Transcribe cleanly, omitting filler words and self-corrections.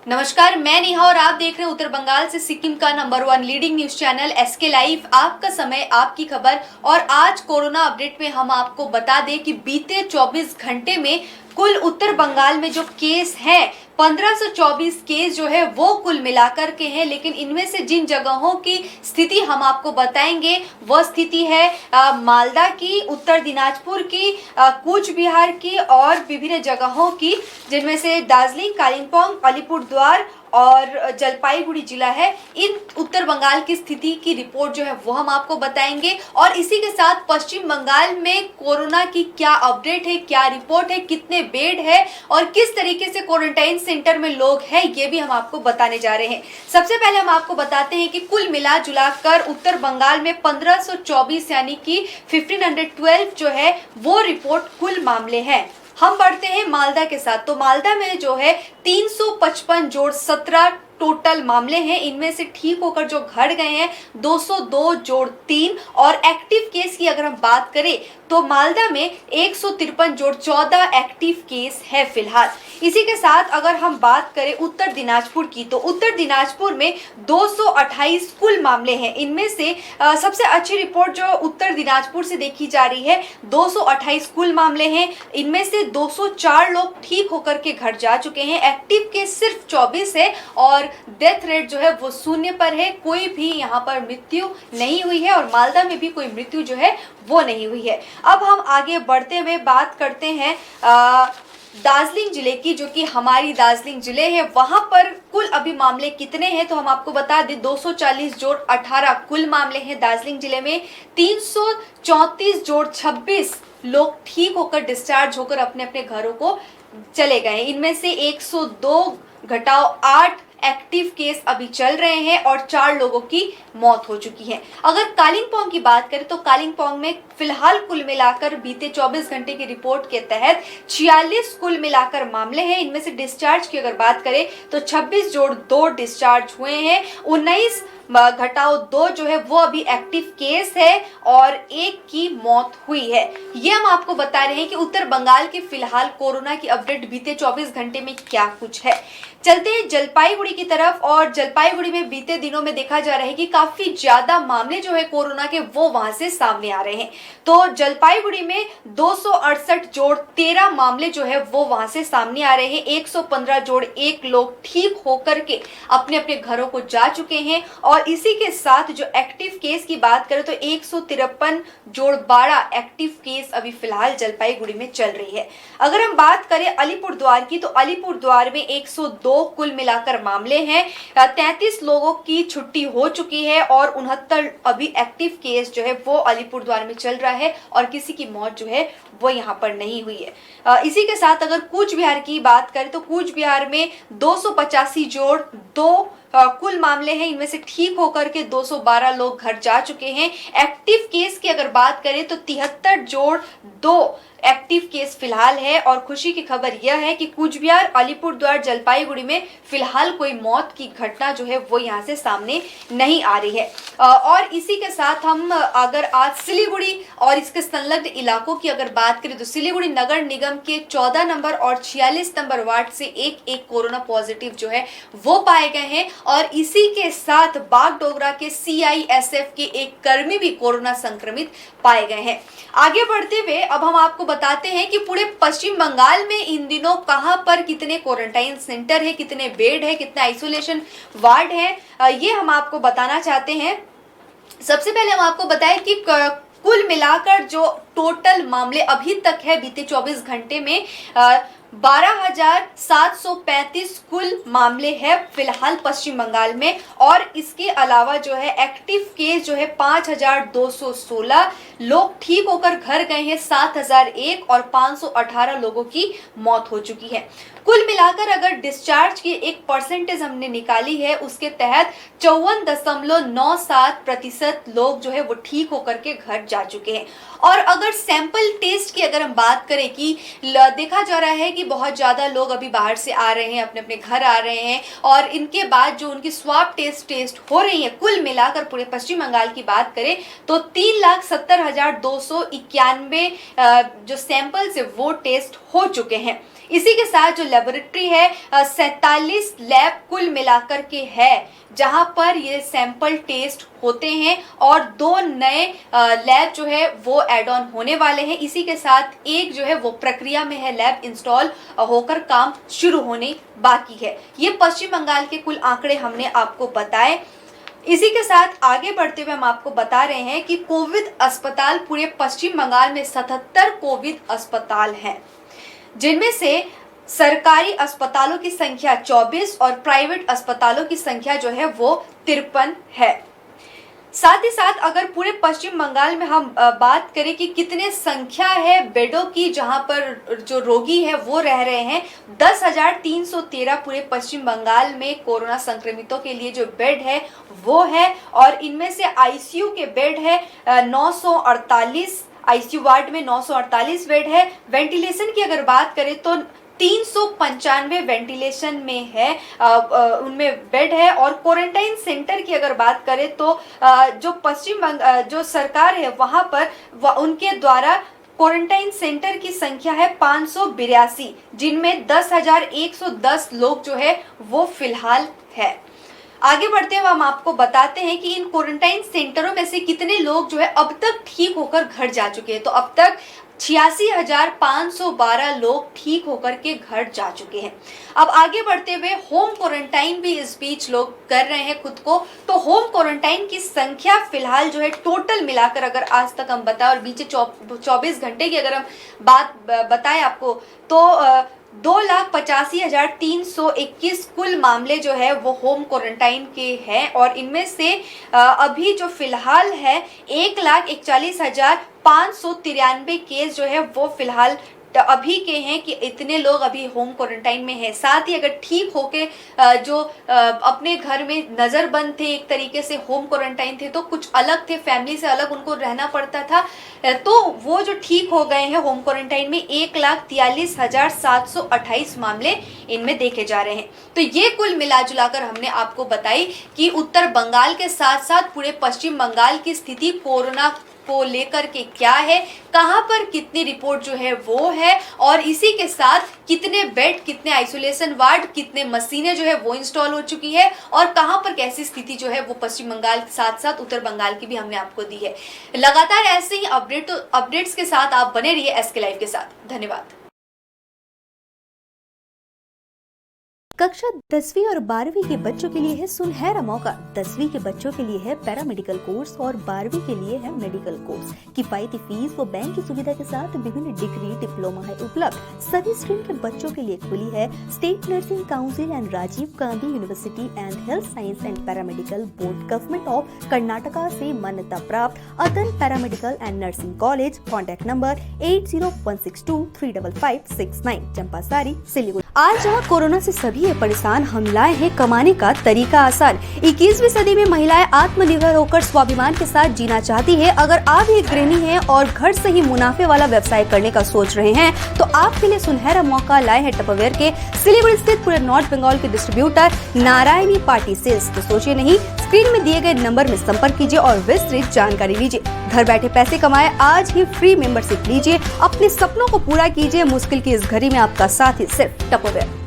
नमस्कार, मैं नेहा और आप देख रहे हैं उत्तर बंगाल से सिक्किम का number 1 leading news channel SK live. आपका समय, आपकी खबर। और आज कोरोना अपडेट में हम आपको बता दें कि बीते 24 घंटे में कुल उत्तर बंगाल में जो केस हैं 1524 केस जो है वो कुल मिलाकर के हैं। लेकिन इनमें से जिन जगहों की स्थिति हम आपको बताएंगे वह स्थिति है मालदा की, उत्तर दिनाजपुर की, कूच बिहार की और विभिन्न जगहों की, जिनमें से दार्जिलिंग, कालिम्पोंग, अलीपुरद्वार और जलपाईगुड़ी जिला है। इन उत्तर बंगाल की स्थिति की रिपोर्ट जो है वो हम आपको बताएंगे। और इसी के साथ पश्चिम बंगाल में कोरोना की क्या अपडेट है, क्या रिपोर्ट है, कितने बेड है और किस तरीके से क्वारंटाइन सेंटर में लोग हैं, ये भी हम आपको बताने जा रहे हैं। सबसे पहले हम आपको बताते हैं कि कुल मिला जुलाकर उत्तर बंगाल में 1524 यानी कि 1512 जो है वो रिपोर्ट कुल मामले हैं। हम बढ़ते हैं मालदा के साथ। तो मालदा में जो है 355 जोड़ 17 टोटल मामले हैं। इनमें से ठीक होकर जो घर गए हैं 202 जोड़ 3। और एक्टिव केस की अगर हम बात करें तो मालदा में 153 जोड़ 14 एक्टिव केस है फिलहाल। इसी के साथ अगर हम बात करें उत्तर दिनाजपुर की, तो उत्तर दिनाजपुर में 228 कुल मामले हैं। इनमें से सबसे अच्छी रिपोर्ट जो उत्तर दिनाजपुर से देखी जा रही है, 228 कुल मामले हैं। इनमें से 204 लोग ठीक होकर के घर जा चुके हैं। एक्टिव केस सिर्फ 24 है और डेथ रेट जो है वो 0 पर है। कोई भी यहाँ पर मृत्यु नहीं हुई है और मालदा में भी कोई मृत्यु जो है वो नहीं हुई है। अब हम आगे बढ़ते हुए बात करते हैं दार्जिलिंग जिले की, जो कि हमारी दार्जिलिंग जिले है। वहां पर कुल अभी मामले कितने हैं तो हम आपको बता दें, 240 जोड़ 18 कुल मामले हैं दार्जिलिंग जिले में। 334 जोड़ 26 लोग ठीक होकर डिस्चार्ज होकर अपने अपने घरों को चले गए। इनमें से 102 घटाव 8 एक्टिव केस अभी चल रहे हैं और 4 लोगों की मौत हो चुकी है। अगर कालिम्पोंग की बात करें तो कालिम्पोंग में फिलहाल कुल मिलाकर बीते 24 घंटे की रिपोर्ट के तहत 46 कुल मिलाकर मामले हैं। इनमें से डिस्चार्ज की अगर बात करें तो 26 जोड़ 2 डिस्चार्ज हुए हैं। 19 घटाव 2 जो है वो अभी एक्टिव केस है और 1 की मौत हुई है। ये हम आपको बता रहे हैं कि उत्तर बंगाल के फिलहाल कोरोना की अपडेट बीते 24 घंटे में क्या कुछ है। चलते हैं जलपाईगुड़ी की तरफ। और जलपाईगुड़ी में बीते दिनों में देखा जा रहा है कि काफी ज्यादा मामले जो है कोरोना के वो वहां से सामने आ रहे हैं। तो जलपाईगुड़ी में 268 जोड़ 13 मामले जो है वो वहां से सामने आ रहे हैं। 115 जोड़ 1 लोग ठीक होकर के अपने अपने घरों को जा चुके हैं। और इसी के साथ जो एक्टिव केस की बात करें तो 153 जोड़ 12 एक्टिव केस अभी फिलहाल जलपाईगुड़ी में चल रही है। अगर हम बात करें अलीपुरद्वार की, तो अलीपुरद्वार में 102 कुल मिलाकर मामले हैं। 33 लोगों की छुट्टी हो चुकी है और 69 अभी एक्टिव केस जो है वो अलीपुरद्वार में चल रहा है और किसी की मौत जो है वो यहाँ पर नहीं हुई है। इसी के साथ अगर कूच बिहार की बात करें तो कूच बिहार में 285 जोड़ 2 कुल मामले हैं। इनमें से ठीक होकर के 212 लोग घर जा चुके हैं। एक्टिव केस की अगर बात करें तो 73 जोड़ 2 एक्टिव केस फिलहाल है। और खुशी की खबर यह है कि कूच बिहार, अलीपुरद्वार, जलपाईगुड़ी में फिलहाल कोई मौत की घटना जो है वो यहाँ से सामने नहीं आ रही है। और इसी के साथ हम अगर आज सिलीगुड़ी और इसके संलग्न इलाकों की अगर बात करें तो सिलीगुड़ी नगर निगम के 14 नंबर और 46 नंबर वार्ड से एक कोरोना पॉजिटिव जो है वो पाए गए हैं। और इसी के साथ बागडोगरा के CISF के एक कर्मी भी कोरोना संक्रमित पाए गए हैं। आगे बढ़ते हुए अब हम आपको बताते हैं कि पूरे पश्चिम बंगाल में इन दिनों कहां पर कितने क्वारंटाइन सेंटर है, कितने बेड है, कितने आइसोलेशन वार्ड है, ये हम आपको बताना चाहते हैं। सबसे पहले हम आपको बताएं कि कुल मिलाकर जो टोटल मामले अभी तक है बीते 24 घंटे में 12,735 कुल मामले हैं फिलहाल पश्चिम बंगाल में। और इसके अलावा जो है एक्टिव केस जो है 5,216 लोग ठीक होकर घर गए हैं, 7,001 और 518 लोगों की मौत हो चुकी है। कुल मिलाकर अगर डिस्चार्ज की एक परसेंटेज हमने निकाली है उसके तहत 54.97% लोग जो है वो ठीक होकर के घर जा चुके हैं। और अगर सैंपल टेस्ट की अगर हम बात करें कि देखा जा रहा है कि बहुत ज़्यादा लोग अभी बाहर से आ रहे हैं, अपने अपने घर आ रहे हैं और इनके बाद जो उनकी स्वाब टेस्ट हो रही है, कुल मिलाकर पूरे पश्चिम बंगाल की बात करें तो 3,70,291 जो सैंपल्स है वो टेस्ट हो चुके हैं। इसी के साथ जो लेबोरेटरी है 47 लैब कुल मिलाकर के है जहां पर ये सैंपल टेस्ट होते हैं और 2 नए लैब जो है वो ऐड ऑन होने वाले हैं। इसी के साथ एक जो है वो प्रक्रिया में है, लैब इंस्टॉल होकर काम शुरू होने बाकी है। ये पश्चिम बंगाल के कुल आंकड़े हमने आपको बताए। इसी के साथ आगे बढ़ते हुए हम आपको बता रहे हैं कि कोविड अस्पताल पूरे पश्चिम बंगाल में 77 कोविड अस्पताल हैं, जिनमें से सरकारी अस्पतालों की संख्या 24 और प्राइवेट अस्पतालों की संख्या जो है वो 53 है। साथ ही साथ अगर पूरे पश्चिम बंगाल में हम बात करें कि कितने संख्या है बेडों की जहां पर जो रोगी है वो रह रहे हैं, 10,313 पूरे पश्चिम बंगाल में कोरोना संक्रमितों के लिए जो बेड है वो है। और इनमें से आईसीयू के बेड है 948, आईसीयू वार्ड में 948 बेड है। वेंटिलेशन की अगर बात करें तो 395 वेंटिलेशन में है, उनमें बेड है। और क्वारंटाइन सेंटर की अगर बात करें तो जो पश्चिम बंगाल जो सरकार है वहां पर उनके द्वारा क्वारंटाइन सेंटर की संख्या है 582, जिनमें 10,110 लोग जो है वो फिलहाल है। आगे बढ़ते हुए हम आपको बताते हैं कि इन क्वारंटाइन सेंटरों में से कितने लोग जो है अब तक ठीक होकर घर जा चुके हैं। तो अब तक 86,512 लोग ठीक होकर के घर जा चुके हैं। अब आगे बढ़ते हुए होम क्वारंटाइन भी इस बीच लोग कर रहे हैं खुद को। तो होम क्वारंटाइन की संख्या फिलहाल जो है टोटल मिलाकर अगर आज तक हम बताएं और बीते 24 घंटे की अगर हम बात बताएं आपको तो 2,85,321 कुल मामले जो है वो होम क्वारंटाइन के हैं। और इनमें से अभी जो फिलहाल है 1,41,593 केस जो है वो फिलहाल अभी के हैं कि इतने लोग अभी होम क्वारंटाइन में हैं। साथ ही अगर ठीक होके जो अपने घर में नज़रबंद थे, एक तरीके से होम क्वारंटाइन थे, तो कुछ अलग थे, फैमिली से अलग उनको रहना पड़ता था, तो वो जो ठीक हो गए हैं होम क्वारंटाइन में 1,43,728 मामले इनमें देखे जा रहे हैं। तो ये कुल मिला जुलाकर हमने आपको बताई कि उत्तर बंगाल के साथ साथ पूरे पश्चिम बंगाल की स्थिति कोरोना को लेकर के क्या है, कहां पर कितनी रिपोर्ट जो है वो है, और इसी के साथ कितने बेड, कितने आइसोलेशन वार्ड, कितने मशीनें जो है वो इंस्टॉल हो चुकी है, और कहां पर कैसी स्थिति जो है वो पश्चिम बंगाल के साथ साथ उत्तर बंगाल की भी हमने आपको दी है। लगातार ऐसे ही अपडेट्स के साथ आप बने रहिए एसके लाइव के साथ। धन्यवाद। कक्षा 10वीं और 12वीं के बच्चों के लिए है सुनहरा मौका। 10वीं के बच्चों के लिए है पैरामेडिकल कोर्स और 12वीं के लिए है मेडिकल कोर्स। किफायती फीस व बैंक की सुविधा के साथ विभिन्न डिग्री डिप्लोमा है उपलब्ध। सभी स्ट्रीम के बच्चों के लिए खुली है state nursing council and Rajiv Gandhi university and health science and paramedical board government of Karnataka से मान्यता प्राप्त Atal paramedical and nursing college. Contact number 8016235569, Champasari, Siliguri. आज जहाँ कोरोना से सभी परेशान, हम लाए हैं कमाने का तरीका आसान। 21वीं सदी में महिलाएं आत्मनिर्भर होकर स्वाभिमान के साथ जीना चाहती है। अगर आप एक गृहिणी हैं और घर से ही मुनाफे वाला व्यवसाय करने का सोच रहे हैं तो आपके लिए सुनहरा मौका लाए हैं टपरवेयर के सिलीगुड़ी स्थित पूरे नॉर्थ बंगाल के डिस्ट्रीब्यूटर नारायणी पार्टी सेल्स। तो सोचिए नहीं, स्क्रीन में दिए गए नंबर में संपर्क कीजिए और विस्तृत जानकारी लीजिए। घर बैठे पैसे कमाए, आज ही फ्री मेंबरशिप लीजिए, अपने सपनों को पूरा कीजिए। मुश्किल की इस घड़ी में आपका साथ ही सिर्फ टपरवेयर।